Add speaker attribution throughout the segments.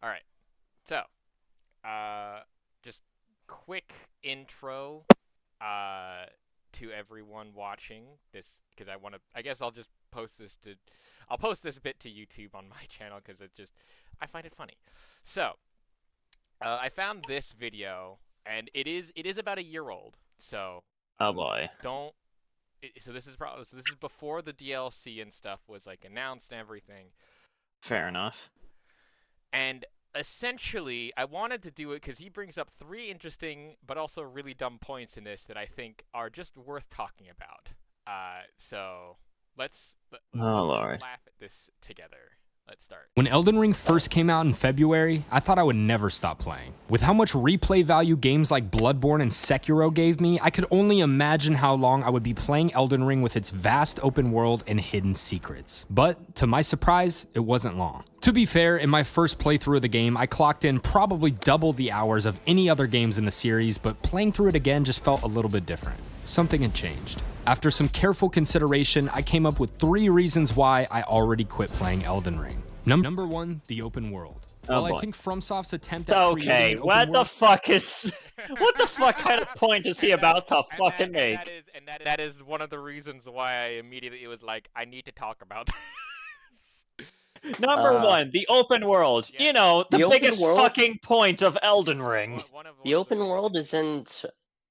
Speaker 1: All right. So, uh, just quick intro, uh, to everyone watching this because I want to. I guess I'll just post this to. I'll post this bit to YouTube on my channel because I find it funny. So, I found this video, and it is about a year old. So,
Speaker 2: Oh boy.
Speaker 1: don't. So this is probably this is before the DLC and stuff was like announced and everything.
Speaker 2: Fair enough.
Speaker 1: And essentially, I wanted to do it because he brings up three interesting but also really dumb points in this that I think are just worth talking about. So let's
Speaker 2: Oh
Speaker 1: just
Speaker 2: lord.
Speaker 1: laugh at this together. Let's start.
Speaker 3: When Elden Ring first came out in February, I thought I would never stop playing. With how much replay value games like Bloodborne and Sekiro gave me, I could only imagine how long I would be playing Elden Ring with its vast open world and hidden secrets. But, to my surprise, it wasn't long. To be fair, in my first playthrough of the game, I clocked in probably double the hours of any other games in the series, but playing through it again just felt a little bit different. Something had changed. After some careful consideration, I came up with 3 reasons why I already quit playing Elden Ring. Number 1, the open world.
Speaker 2: Oh
Speaker 3: While
Speaker 2: boy.
Speaker 3: I think FromSoft's attempt at
Speaker 2: Okay,
Speaker 3: creating an
Speaker 2: what
Speaker 3: open
Speaker 2: the
Speaker 3: world...
Speaker 2: fuck is... what the fuck kind of point is he about to fucking make?
Speaker 1: That is one of the reasons why I immediately was like, I need to talk about this.
Speaker 2: Number one, the open world.
Speaker 1: Yes.
Speaker 2: You know, the
Speaker 4: The open
Speaker 2: biggest
Speaker 4: world-
Speaker 2: fucking point of Elden Ring.
Speaker 4: The open world isn't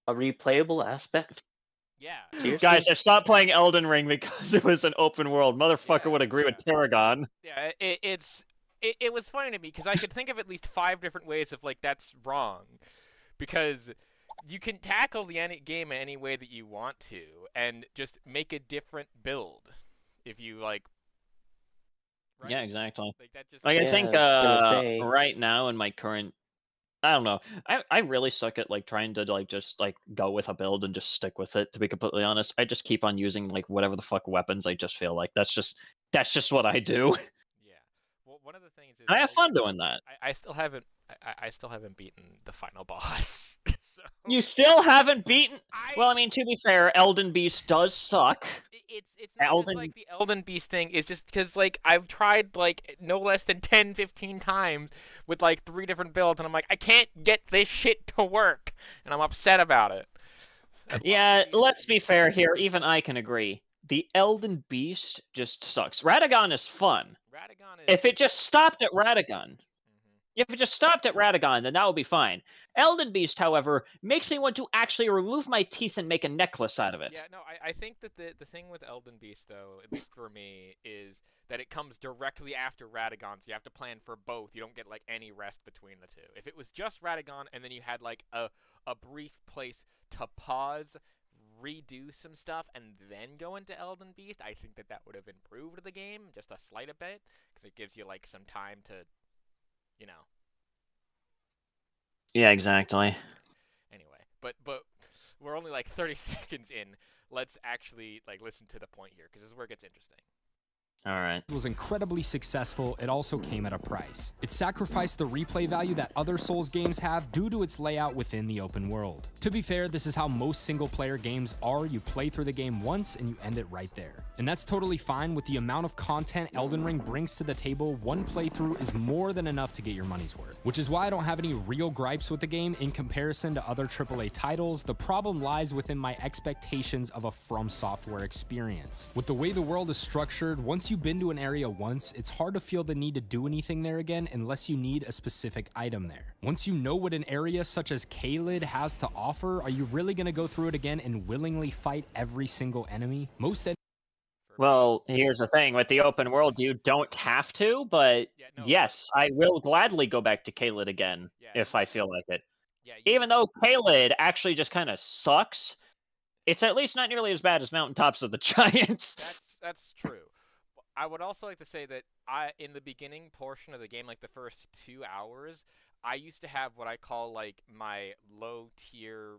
Speaker 4: a replayable aspect.
Speaker 1: Yeah.
Speaker 4: Seriously?
Speaker 2: Guys, I stopped playing Elden Ring because it was an open world. Motherfucker
Speaker 1: Yeah,
Speaker 2: would agree with Tarragon.
Speaker 1: Yeah, it was funny to me because I could think of at least 5 different ways of like that's wrong, because you can tackle the game any way that you want to and just make a different build if you like. Right?
Speaker 2: Yeah, exactly.
Speaker 1: Like that just.
Speaker 2: Like, I
Speaker 4: Yeah,
Speaker 2: think,
Speaker 4: I was gonna say.
Speaker 2: right now in my current... I don't know. I really suck at, like, trying to, like, just, like, go with a build and just stick with it, to be completely honest. I just keep on using, like, whatever the fuck weapons I just feel like. That's just what I do.
Speaker 1: Yeah. Well, one of the things is
Speaker 2: I have fun doing that.
Speaker 1: I still haven't I still haven't beaten the final boss. So
Speaker 2: You still haven't beaten...
Speaker 1: I
Speaker 2: Well, I mean, to be fair, Elden Beast does suck.
Speaker 1: it's not
Speaker 2: Elden...
Speaker 1: just like the Elden Beast thing. It's just because like I've tried like no less than 10, 15 times with like 3 different builds, and I'm like I can't get this shit to work, and I'm upset about it.
Speaker 2: Yeah, let's be fair here. Even I can agree. The Elden Beast just sucks. Radagon is fun.
Speaker 1: Radagon is.
Speaker 2: If it just stopped at Radagon.
Speaker 1: Mhm.
Speaker 2: If it just stopped at Radagon, then that would be fine. Elden Beast, however, makes me want to actually remove my teeth and make a necklace out of it.
Speaker 1: Yeah, no, I think that the thing with Elden Beast, though, at least for me, is that it comes directly after Radagon, so you have to plan for both. You don't get, like, any rest between the two. If it was just Radagon and then you had, like, a brief place to pause, redo some stuff, and then go into Elden Beast, I think that would have improved the game just a slight bit, because it gives you, like, some time to, you know.
Speaker 2: Yeah, exactly.
Speaker 1: Anyway, but we're only like 30 seconds in. Let's actually like listen to the point here, because this is where it gets interesting.
Speaker 2: Alright.
Speaker 3: was incredibly successful, it also came at a price. It sacrificed the replay value that other Souls games have due to its layout within the open world. To be fair, this is how most single-player games are. You play through the game once and you end it right there. And that's totally fine. With the amount of content Elden Ring brings to the table, one playthrough is more than enough to get your money's worth. Which is why I don't have any real gripes with the game in comparison to other AAA titles. The problem lies within my expectations of a From Software experience. With the way the world is structured, once you've been to an area once, it's hard to feel the need to do anything there again unless you need a specific item there. Once you know what an area such as Caelid has to offer, are you really going to go through it again and willingly fight every single enemy?
Speaker 2: Well, here's the thing. With the open world, you don't have to, but
Speaker 1: Yeah, no,
Speaker 2: yes, I will gladly go back to Caelid again,
Speaker 1: Yeah,
Speaker 2: if I feel like it.
Speaker 1: Yeah,
Speaker 2: Even though Caelid actually just kind of sucks, it's at least not nearly as bad as Mountaintops of the Giants.
Speaker 1: That's true. I would also like to say that in the beginning portion of the game, like the first 2 hours, I used to have what I call like my low tier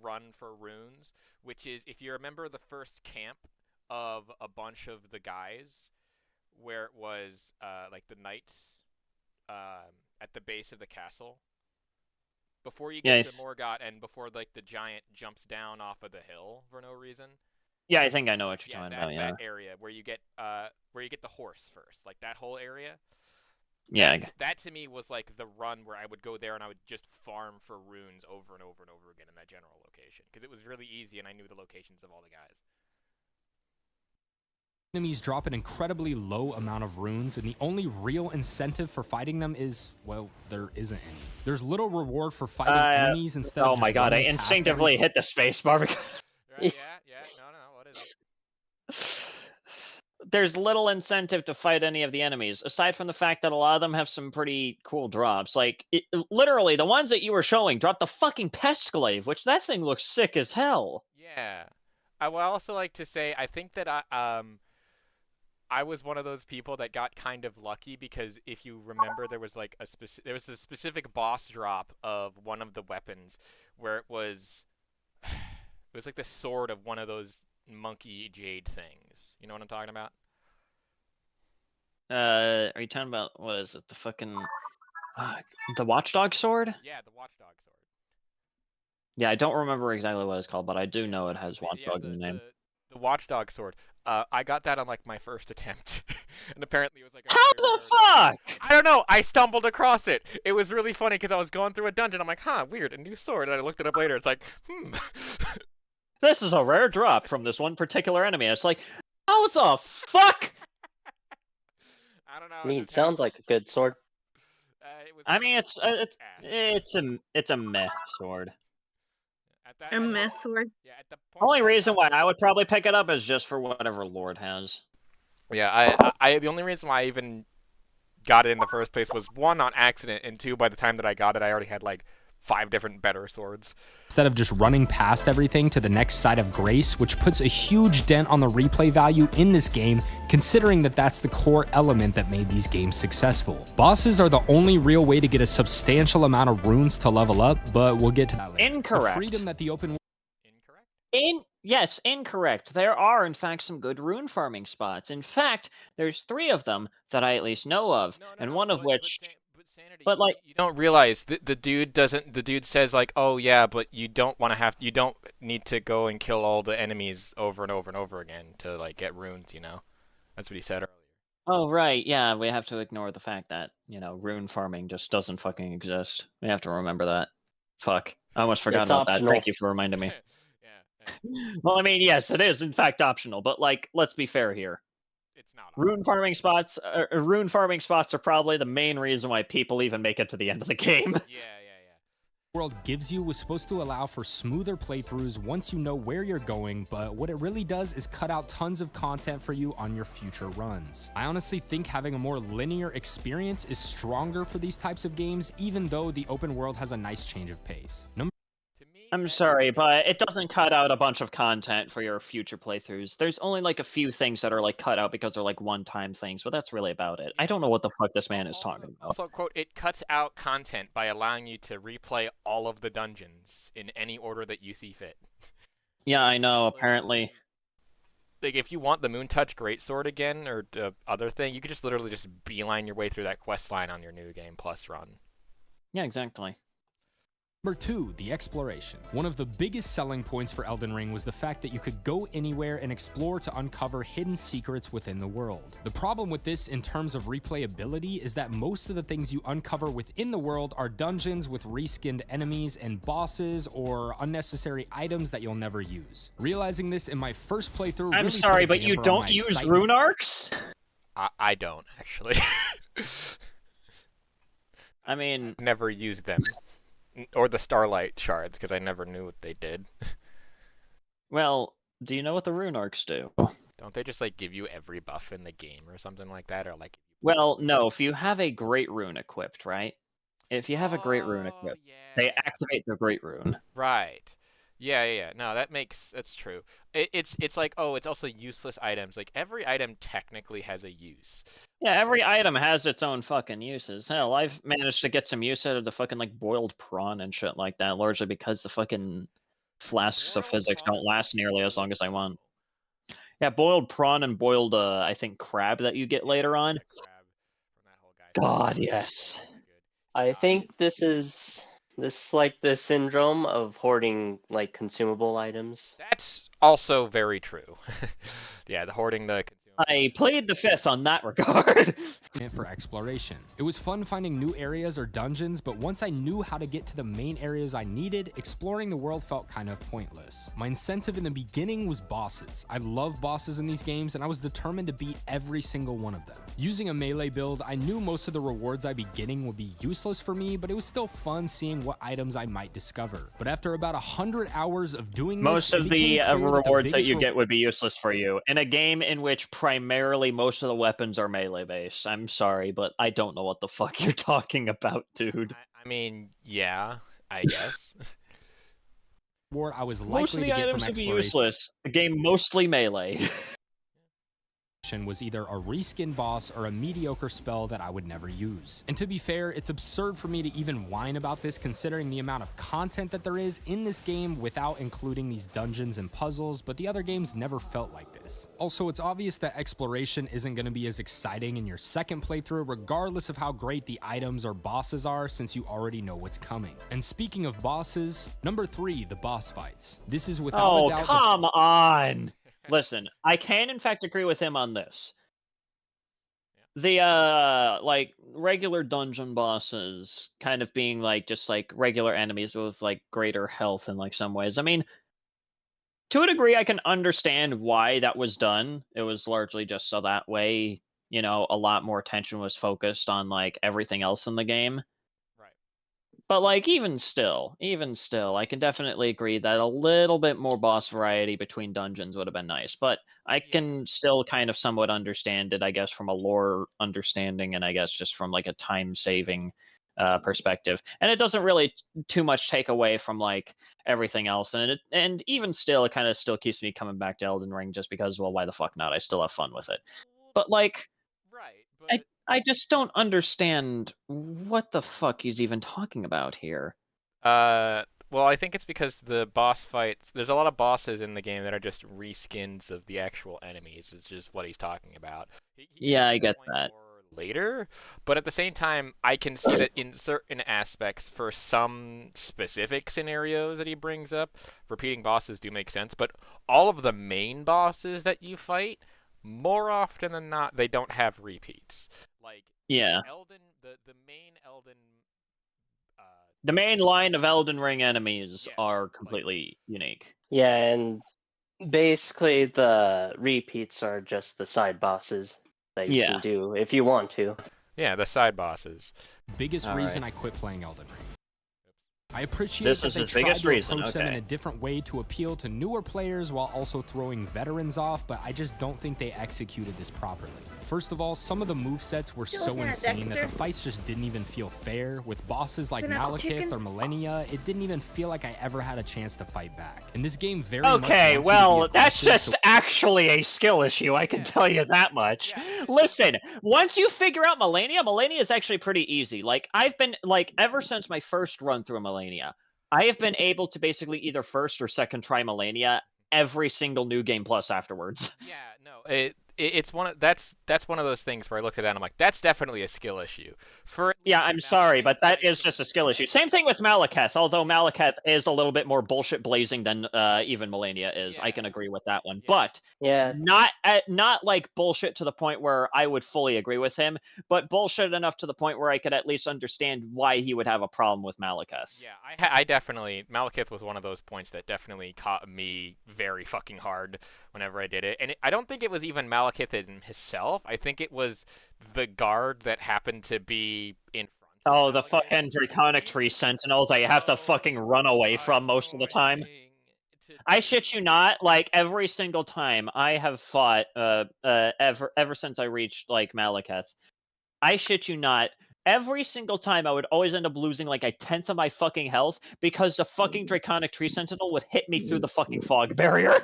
Speaker 1: run for runes, which is, if you remember the first camp of a bunch of the guys, where it was like the knights at the base of the castle, before you get to Morgott and before like the giant jumps down off of the hill for no reason.
Speaker 2: Yeah, I think I know what you're talking about. Yeah,
Speaker 1: that area where you get the horse first, like that whole area.
Speaker 2: Yeah.
Speaker 1: That to me was like the run where I would go there and I would just farm for runes over and over and over again in that general location because it was really easy and I knew the locations of all the guys.
Speaker 3: Enemies drop an incredibly low amount of runes, and the only real incentive for fighting them is, well, there isn't any. There's little reward for fighting enemies instead of
Speaker 2: Oh
Speaker 3: just
Speaker 2: my god, I
Speaker 3: running past
Speaker 2: instinctively hit the space bar because
Speaker 1: Right? Yeah. No. What is it?
Speaker 2: there's little incentive to fight any of the enemies, aside from the fact that a lot of them have some pretty cool drops. Like, literally, the ones that you were showing dropped the fucking Pest Glaive, which that thing looks sick as hell.
Speaker 1: Yeah. I would also like to say I think that I was one of those people that got kind of lucky because if you remember, there was like a specific boss drop of one of the weapons where it was like the sword of one of those monkey jade things. You know what I'm talking about?
Speaker 2: Are you talking about, what is it, the fucking the Watchdog sword?
Speaker 1: Yeah, the watchdog sword.
Speaker 2: Yeah, I don't remember exactly what it's called, but I do
Speaker 1: Yeah,
Speaker 2: know it has Watchdog in the name.
Speaker 1: The watchdog sword. I got that on like my first attempt, and apparently it was like a
Speaker 2: How the fuck?
Speaker 1: I don't know. I stumbled across it. It was really funny because I was going through a dungeon. I'm like, huh, weird, a new sword. And I looked it up later. It's like,
Speaker 2: This is a rare drop from this one particular enemy. It's like, how the fuck?
Speaker 1: I don't know.
Speaker 4: I mean, it sounds like a good sword.
Speaker 2: I mean, it's a meh sword.
Speaker 5: A meh sword.
Speaker 1: Yeah, at the point
Speaker 2: Only reason why I would probably pick it up is just for whatever Lord has.
Speaker 1: Yeah, I the only reason why I even got it in the first place was one on accident, and two, by the time that I got it, I already had like 5 different better swords.
Speaker 3: instead of just running past everything to the next side of grace, which puts a huge dent on the replay value in this game, considering that that's the core element that made these games successful. Bosses are the only real way to get a substantial amount of runes to level up, but we'll get to that later.
Speaker 2: Incorrect.
Speaker 3: The freedom that the open
Speaker 1: Incorrect?
Speaker 2: Yes, incorrect. There are, in fact, some good rune farming spots. In fact, there's 3 of them that I at least know of, and one of which...
Speaker 1: Sanity,
Speaker 2: But like,
Speaker 1: you don't realize the dude doesn't. The dude says like, "Oh yeah, but you don't you don't need to go and kill all the enemies over and over and over again to like get runes." You know, that's what he said earlier.
Speaker 2: oh right, yeah, we have to ignore the fact that, rune farming just doesn't fucking exist. We have to remember that. Fuck, I almost forgot
Speaker 4: It's
Speaker 2: about
Speaker 4: optional.
Speaker 2: that. Thank you for reminding me.
Speaker 1: Yeah.
Speaker 2: Well, I mean, yes, it is in fact optional, but like, let's be fair here.
Speaker 1: It's not.
Speaker 2: Rune farming spots are probably the main reason why people even make it to the end of the game.
Speaker 1: Yeah.
Speaker 3: world gives you was supposed to allow for smoother playthroughs once you know where you're going, but what it really does is cut out tons of content for you on your future runs. I honestly think having a more linear experience is stronger for these types of games, even though the open world has a nice change of pace.
Speaker 2: I'm sorry, but it doesn't cut out a bunch of content for your future playthroughs. There's only like a few things that are like cut out because they're like one-time things, but that's really about it. I don't know what the fuck this man is talking about.
Speaker 1: Also, quote, it cuts out content by allowing you to replay all of the dungeons in any order that you see fit.
Speaker 2: Yeah, I know, apparently.
Speaker 1: Like, if you want the Moontouch Greatsword again, or the other thing, you could just literally just beeline your way through that quest line on your New Game Plus run.
Speaker 2: Yeah, exactly.
Speaker 3: Number 2, the exploration. One of the biggest selling points for Elden Ring was the fact that you could go anywhere and explore to uncover hidden secrets within the world. The problem with this in terms of replayability is that most of the things you uncover within the world are dungeons with reskinned enemies and bosses or unnecessary items that you'll never use. Realizing this in my first playthrough,
Speaker 2: I'm
Speaker 3: really
Speaker 2: sorry,
Speaker 3: put a
Speaker 2: but you
Speaker 3: damper on
Speaker 2: don't
Speaker 3: my
Speaker 2: use
Speaker 3: excitement.
Speaker 2: rune arcs?
Speaker 1: I don't, actually.
Speaker 2: I mean...
Speaker 1: Never used them. Or the Starlight Shards, because I never knew what they did.
Speaker 2: Well, do you know what the rune arcs do?
Speaker 1: Don't they just, like, give you every buff in the game or something like that? Or like...
Speaker 2: Well, no, if you have a great rune equipped, right? If you have a great rune equipped, they activate the great rune.
Speaker 1: Right. Yeah. No, that's true. It's like, oh, it's also useless items. Like, every item technically has a use.
Speaker 2: Yeah, every item has its own fucking uses. Hell, I've managed to get some use out of the fucking, like, boiled prawn and shit like that, largely because the fucking flasks of
Speaker 1: Boiled
Speaker 2: physics
Speaker 1: prawn
Speaker 2: don't
Speaker 1: is
Speaker 2: last nearly as long
Speaker 1: really
Speaker 2: as I want.
Speaker 1: cool.
Speaker 2: Yeah, boiled prawn and boiled, I think, crab that you get later on.
Speaker 1: The crab from that whole guy.
Speaker 2: God, yes.
Speaker 1: Really good.
Speaker 4: I think this is like the syndrome of hoarding like consumable items.
Speaker 1: That's also very true. Yeah, the hoarding the consumable
Speaker 2: I played the 5th on that regard.
Speaker 3: For exploration. It was fun finding new areas or dungeons, but once I knew how to get to the main areas I needed, exploring the world felt kind of pointless. My incentive in the beginning was bosses. I love bosses in these games, and I was determined to beat every single one of them. Using a melee build, I knew most of the rewards I'd be getting would be useless for me, but it was still fun seeing what items I might discover. But after about 100 hours of doing this,
Speaker 2: Most of the rewards that you get would be useless for you in a game in which primarily most of the weapons are melee based. I'm sorry, but I don't know what the fuck you're talking about, dude.
Speaker 1: I mean, yeah, I guess.
Speaker 3: I was
Speaker 2: Most of
Speaker 3: likely
Speaker 2: the
Speaker 3: to get
Speaker 2: items
Speaker 3: from
Speaker 2: would be
Speaker 3: exploration
Speaker 2: useless. A game mostly melee.
Speaker 3: was either a reskin boss or a mediocre spell that I would never use. And to be fair, it's absurd for me to even whine about this considering the amount of content that there is in this game without including these dungeons and puzzles, but the other games never felt like this. Also, it's obvious that exploration isn't going to be as exciting in your second playthrough regardless of how great the items or bosses are since you already know what's coming. And speaking of bosses, number 3, the boss fights. This is without a doubt
Speaker 2: come on! Listen, I can in fact agree with him on this. The like regular dungeon bosses kind of being like just like regular enemies with like greater health in like some ways. I mean, to a degree I can understand why that was done. It was largely just so that way, you know, a lot more attention was focused on like everything else in the game. But like even still, I can definitely agree that a little bit more boss variety between dungeons would have been nice. But I can still kind of somewhat understand it, I guess, from a lore understanding, and I guess just from like a time saving perspective. And it doesn't really too much take away from like everything else. And even still, it kind of still keeps me coming back to Elden Ring just because, well, why the fuck not? I still have fun with it. But like, I just don't understand what the fuck he's even talking about here.
Speaker 1: Well, I think it's because the boss fights. There's a lot of bosses in the game that are just reskins of the actual enemies. Is just what he's talking about.
Speaker 2: Yeah, I get that.
Speaker 1: Later, but at the same time, I can see that in certain aspects, for some specific scenarios that he brings up, repeating bosses do make sense. But all of the main bosses that you fight, more often than not, they don't have repeats. Like
Speaker 2: yeah,
Speaker 1: the main Elden.
Speaker 2: The main line of Elden Ring enemies are completely unique.
Speaker 4: Yeah, and basically the repeats are just the side bosses that you can do if you want to.
Speaker 1: Yeah, the side bosses.
Speaker 3: Biggest reason I quit playing Elden Ring. I appreciate
Speaker 2: this
Speaker 3: that
Speaker 2: is
Speaker 3: they
Speaker 2: his
Speaker 3: tried
Speaker 2: biggest
Speaker 3: to
Speaker 2: reason.
Speaker 3: approach them in a different way to appeal to newer players while also throwing veterans off, but I just don't think they executed this properly. First of all, some of the movesets were so insane that the fights just didn't even feel fair. With bosses like Malekith or Millennia, it didn't even feel like I ever had a chance to fight back. And this game very much
Speaker 2: okay,
Speaker 3: wants
Speaker 2: well,
Speaker 3: you to be
Speaker 2: that's
Speaker 3: aggressive,
Speaker 2: just actually a skill issue, I can tell you that much. Listen, once you figure out Millennia is actually pretty easy. Like, I've been, like, ever since my first run through Millennia, I have been able to basically either first or second try Millennia every single New Game Plus afterwards.
Speaker 1: Yeah, no, it's one of that's one of those things where I looked at that and I'm like, that's definitely a skill issue.
Speaker 2: I'm sorry, but that is just a skill issue. Same thing with Malekith, although Malekith is a little bit more bullshit blazing than even Millennia is. I can agree with that one, but not like bullshit to the point where I would fully agree with him, but bullshit enough to the point where I could at least understand why he would have a problem with Malekith.
Speaker 1: Yeah, I definitely Malekith was one of those points that definitely caught me very fucking hard whenever I did it, and I don't think it was even Malekith in himself. I think it was the guard that happened to be in front.
Speaker 2: Oh, the fucking Draconic Tree Sentinels that you have to fucking run away from most of the time. I shit you not, like, every single time I have fought, ever since I reached, like, Malekith, I shit you not, every single time I would always end up losing, like, 1/10 of my fucking health because the fucking Draconic Tree Sentinel would hit me through the fucking fog barrier.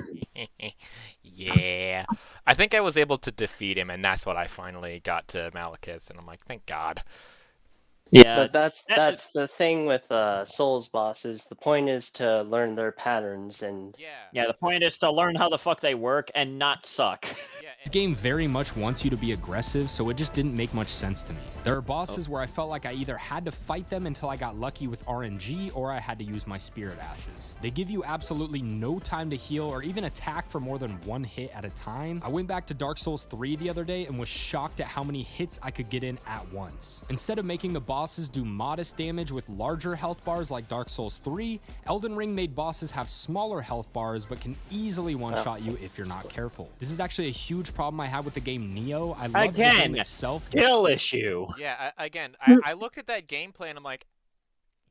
Speaker 1: Yeah. I think I was able to defeat him, and that's what I finally got to Malekith, and I'm like, thank God.
Speaker 4: Yeah, but that's the thing with Souls bosses. The point is to learn their patterns and
Speaker 2: the point is to learn how the fuck they work and not suck.
Speaker 1: Yeah,
Speaker 3: This game very much wants you to be aggressive, so it just didn't make much sense to me. There are bosses where I felt like I either had to fight them until I got lucky with RNG, or I had to use my Spirit Ashes. They give you absolutely no time to heal or even attack for more than one hit at a time. I went back to Dark Souls 3 the other day and was shocked at how many hits I could get in at once. Instead of making the bosses do modest damage with larger health bars like Dark Souls 3, Elden Ring made bosses have smaller health bars but can easily one-shot you if you're not careful. This is actually a huge problem I had with the game Neo. I love the game itself.
Speaker 2: Skill issue.
Speaker 1: Yeah, I looked at that gameplay and I'm like,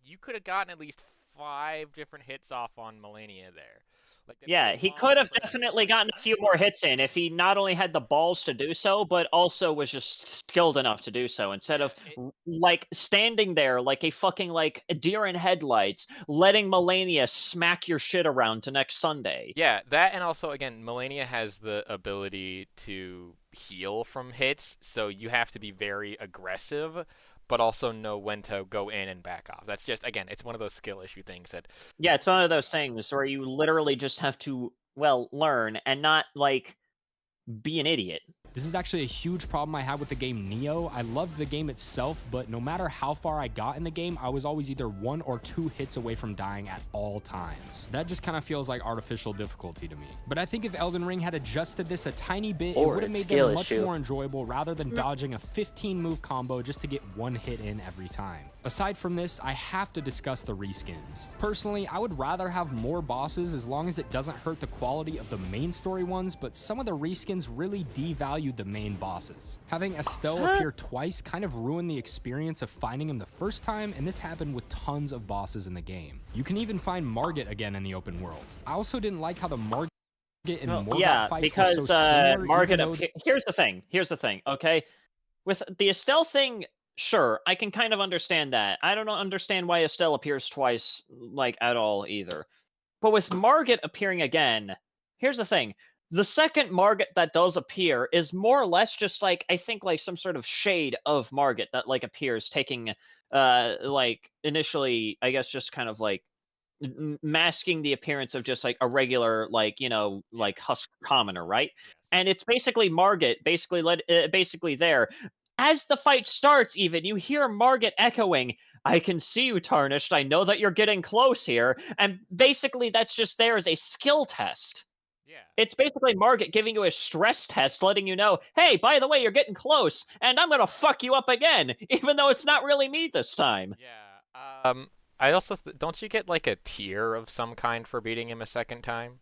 Speaker 1: you could have gotten at least 5 different hits off on Melania there. Like,
Speaker 2: yeah, he could have definitely gotten a few more hits in if he not only had the balls to do so, but also was just skilled enough to do so, instead of, like, standing there like a fucking, like, a deer in headlights, letting Melania smack your shit around to next Sunday.
Speaker 1: Yeah, that, and also, again, Melania has the ability to heal from hits, so you have to be very aggressive, but also know when to go in and back off. That's just, again, it's one of those skill issue things that...
Speaker 2: Yeah, it's one of those things where you literally just have to, well, learn and not, like, be an idiot.
Speaker 3: This is actually a huge problem I had with the game Neo. I loved the game itself, but no matter how far I got in the game, I was always either 1 or 2 hits away from dying at all times. That just kind of feels like artificial difficulty to me. But I think if Elden Ring had adjusted this a tiny bit, it would have made them much more enjoyable rather than dodging a 15-move combo just to get 1 hit in every time. Aside from this, I have to discuss the reskins. Personally, I would rather have more bosses as long as it doesn't hurt the quality of the main story ones, but some of the reskins really devalued the main bosses. Having Estelle appear twice kind of ruined the experience of finding him the first time, and this happened with tons of bosses in the game. You can even find Margit again in the open world. I also didn't like how the Margit and Morgott fights were so similar.
Speaker 2: Margit here's the thing, okay? With the Estelle thing, sure, I can kind of understand that. I don't understand why Estelle appears twice, like, at all, either. But with Margit appearing again, here's the thing. The second Margit that does appear is more or less just, like, I think, like, some sort of shade of Margit that, like, appears, taking, like, initially, I guess, just kind of, like, masking the appearance of just, like, a regular, like, you know, like, husk commoner, right?
Speaker 1: Yes.
Speaker 2: And it's basically Margit, basically there. As the fight starts, even, you hear Margit echoing, "I can see you, Tarnished. I know that you're getting close here." And basically, that's just there as a skill test.
Speaker 1: Yeah.
Speaker 2: It's basically Margit giving you a stress test, letting you know, hey, by the way, you're getting close, and I'm gonna fuck you up again, even though it's not really me this time.
Speaker 1: Yeah. I also don't you get like a tier of some kind for beating him a second time?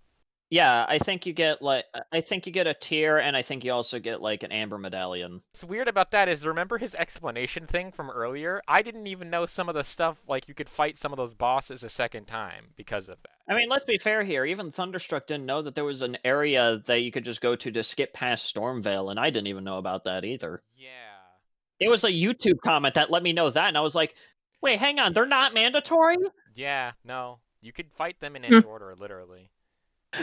Speaker 2: Yeah, I think you get a tier, and I think you also get like an amber medallion.
Speaker 1: What's weird about that is, remember his explanation thing from earlier? I didn't even know some of the stuff, like you could fight some of those bosses a second time because of that.
Speaker 2: I mean, let's be fair here. Even Thunderstruck didn't know that there was an area that you could just go to skip past Stormveil, and I didn't even know about that either.
Speaker 1: Yeah.
Speaker 2: It was a YouTube comment that let me know that, and I was like, wait, hang on, they're not mandatory?
Speaker 1: Yeah, no. You could fight them in any order, literally.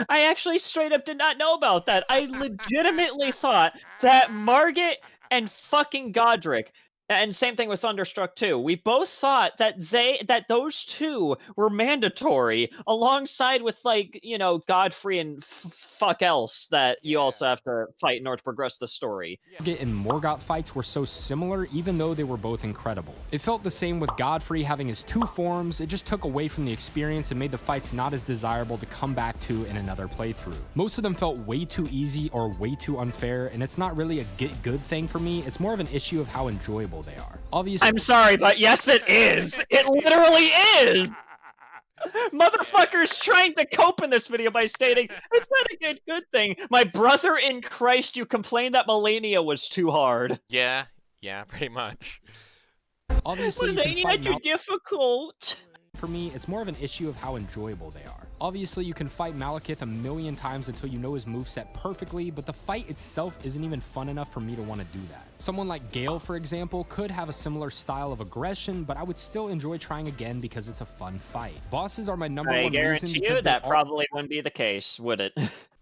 Speaker 2: I actually straight up did not know about that. I legitimately thought that Margit and fucking Godric, and same thing with Thunderstruck too, we both thought that those two were mandatory, alongside with, like, you know, Godfrey and fuck else that you also have to fight in order to progress the story.
Speaker 3: Margit and Morgott fights were so similar, even though they were both incredible. It felt the same with Godfrey having his 2 forms. It just took away from the experience and made the fights not as desirable to come back to in another playthrough. Most of them felt way too easy or way too unfair, and it's not really a get good thing for me. It's more of an issue of how enjoyable they are. Obviously,
Speaker 2: I'm sorry, but yes, it is. It literally is. Motherfucker's trying to cope in this video by stating, it's not a good thing. My brother in Christ, you complained that Melania was too hard.
Speaker 1: Yeah, pretty much.
Speaker 3: Obviously, you can fight
Speaker 2: too difficult.
Speaker 3: For me, it's more of an issue of how enjoyable they are. Obviously, you can fight Malekith a million times until you know his moveset perfectly, but the fight itself isn't even fun enough for me to want to do that. Someone like Gale, for example, could have a similar style of aggression, but I would still enjoy trying again because it's a fun fight. Bosses are my number one reason.
Speaker 2: I guarantee you that probably wouldn't be the case, would it?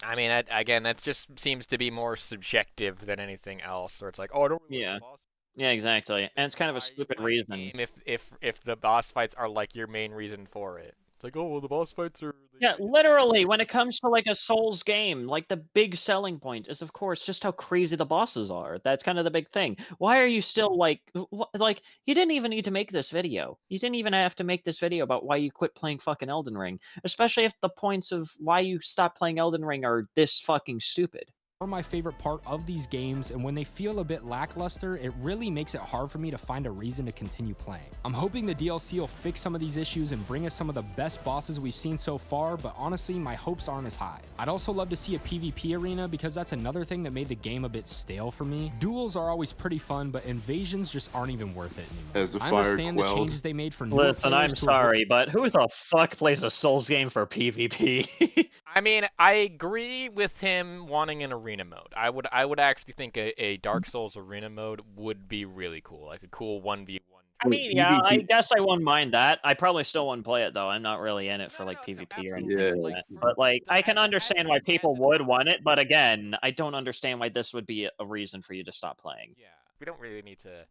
Speaker 1: I mean, again, that just seems to be more subjective than anything else, or it's like, oh, I don't really like the boss.
Speaker 2: Yeah, exactly. And it's kind of a stupid reason.
Speaker 1: If the boss fights are like your main reason for it. It's like, oh, well, the boss fights are...
Speaker 2: Yeah, literally, when it comes to like a Souls game, like the big selling point is, of course, just how crazy the bosses are. That's kind of the big thing. Why are you still like you didn't even need to make this video. You didn't even have to make this video about why you quit playing fucking Elden Ring, especially if the points of why you stopped playing Elden Ring are this fucking stupid.
Speaker 3: My favorite part of these games, and when they feel a bit lackluster, it really makes it hard for me to find a reason to continue playing. I'm hoping the DLC will fix some of these issues and bring us some of the best bosses we've seen so far, but honestly, my hopes aren't as high. I'd also love to see a PvP arena because that's another thing that made the game a bit stale for me. Duels are always pretty fun, but invasions just aren't even worth it anymore.
Speaker 6: As the
Speaker 3: I
Speaker 6: fire
Speaker 3: understand the
Speaker 6: quelled.
Speaker 3: changes they made for new
Speaker 2: Listen, I'm
Speaker 3: players to
Speaker 2: sorry, but who the fuck plays a Souls game for PvP?
Speaker 1: I mean, I agree with him wanting an arena mode. I would actually think a Dark Souls arena mode would be really cool, like a cool 1v1.
Speaker 2: I mean, yeah, I guess I wouldn't mind that. I probably still wouldn't play it though. I'm not really in it for like PvP or anything
Speaker 6: Yeah.
Speaker 2: like that. But like, I can understand why people would want it. But again, I don't understand why this would be a reason for you to stop playing.
Speaker 1: Yeah, we don't really need to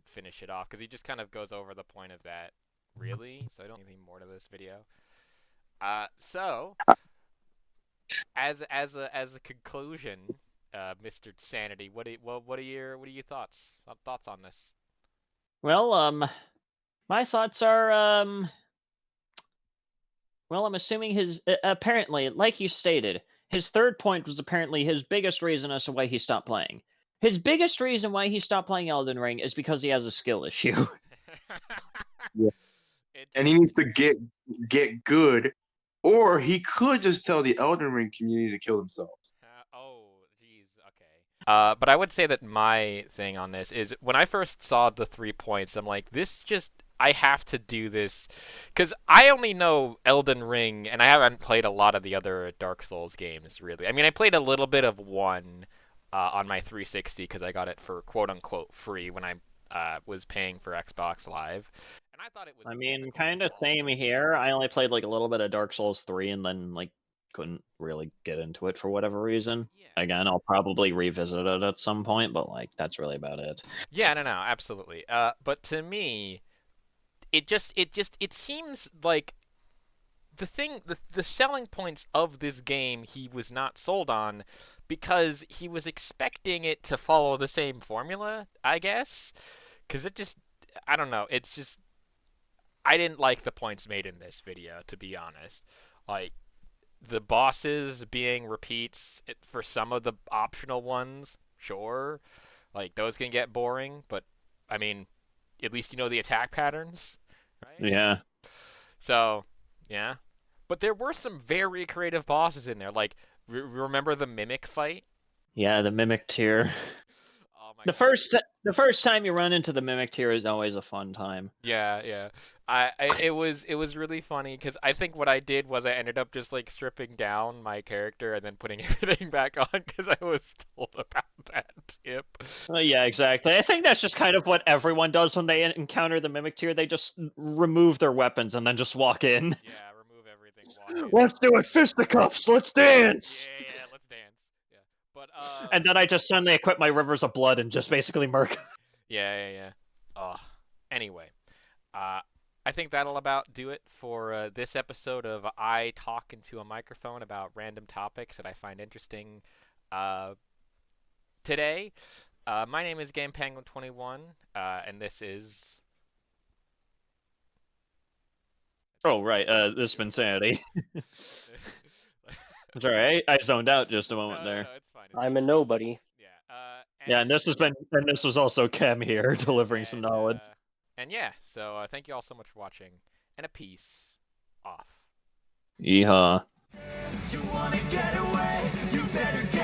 Speaker 1: finish it off because he just kind of goes over the point of that, really. So I don't need anything more to this video. So as a conclusion, Mr. Sanity, what are your thoughts on this?
Speaker 2: Well, my thoughts are, well, I'm assuming his, apparently, like you stated, his third point was apparently his biggest reason as to why he stopped playing. His biggest reason why he stopped playing Elden Ring is because he has a skill issue.
Speaker 6: Yes. And he needs to get good, or he could just tell the Elden Ring community to kill themselves.
Speaker 1: Oh, jeez, okay. But I would say that my thing on this is when I first saw the 3 points, I'm like, I have to do this, because I only know Elden Ring, and I haven't played a lot of the other Dark Souls games, really. I mean, I played a little bit of one on my 360, because I got it for quote-unquote free when I was paying for Xbox Live. And I thought it was...
Speaker 2: I mean, kind of same here. I only played like a little bit of Dark Souls 3 and then like couldn't really get into it for whatever reason.
Speaker 1: Yeah.
Speaker 2: Again, I'll probably revisit it at some point, but like that's really about it.
Speaker 1: Yeah, no, absolutely. But to me, it seems like the selling points of this game he was not sold on because he was expecting it to follow the same formula, I guess. Because I don't know, it's just, I didn't like the points made in this video, to be honest. Like, the bosses being repeats for some of the optional ones, sure. Like, those can get boring, but, I mean, at least you know the attack patterns, right?
Speaker 2: Yeah.
Speaker 1: So, yeah. But there were some very creative bosses in there. Like, remember the Mimic fight?
Speaker 2: Yeah, the Mimic tier.
Speaker 1: Oh my
Speaker 2: God. The first time you run into the Mimic tier is always a fun time.
Speaker 1: Yeah. It was really funny because I think what I did was I ended up just like stripping down my character and then putting everything back on because I was told about that tip.
Speaker 2: Yeah, exactly. I think that's just kind of what everyone does when they encounter the Mimic tier. They just remove their weapons and then just walk in.
Speaker 1: Yeah, remove everything. Walk in.
Speaker 2: Let's do it, fisticuffs. Let's dance.
Speaker 1: Yeah, let's dance. Yeah, but
Speaker 2: and then I just suddenly equip my rivers of blood and just basically murk.
Speaker 1: Yeah. Anyway, I think that'll about do it for this episode of I talk into a microphone about random topics that I find interesting today. My name is GamePenguin21, and this is...
Speaker 2: Oh, right, this has been Sanity. Sorry, I zoned out just a moment there.
Speaker 1: No, it's fine.
Speaker 4: I'm a nobody.
Speaker 2: Yeah, and this was also Kem here, delivering some knowledge.
Speaker 1: And yeah, so thank you all so much for watching, and a peace off.
Speaker 2: Yeehaw.
Speaker 7: You wanna get away, you better get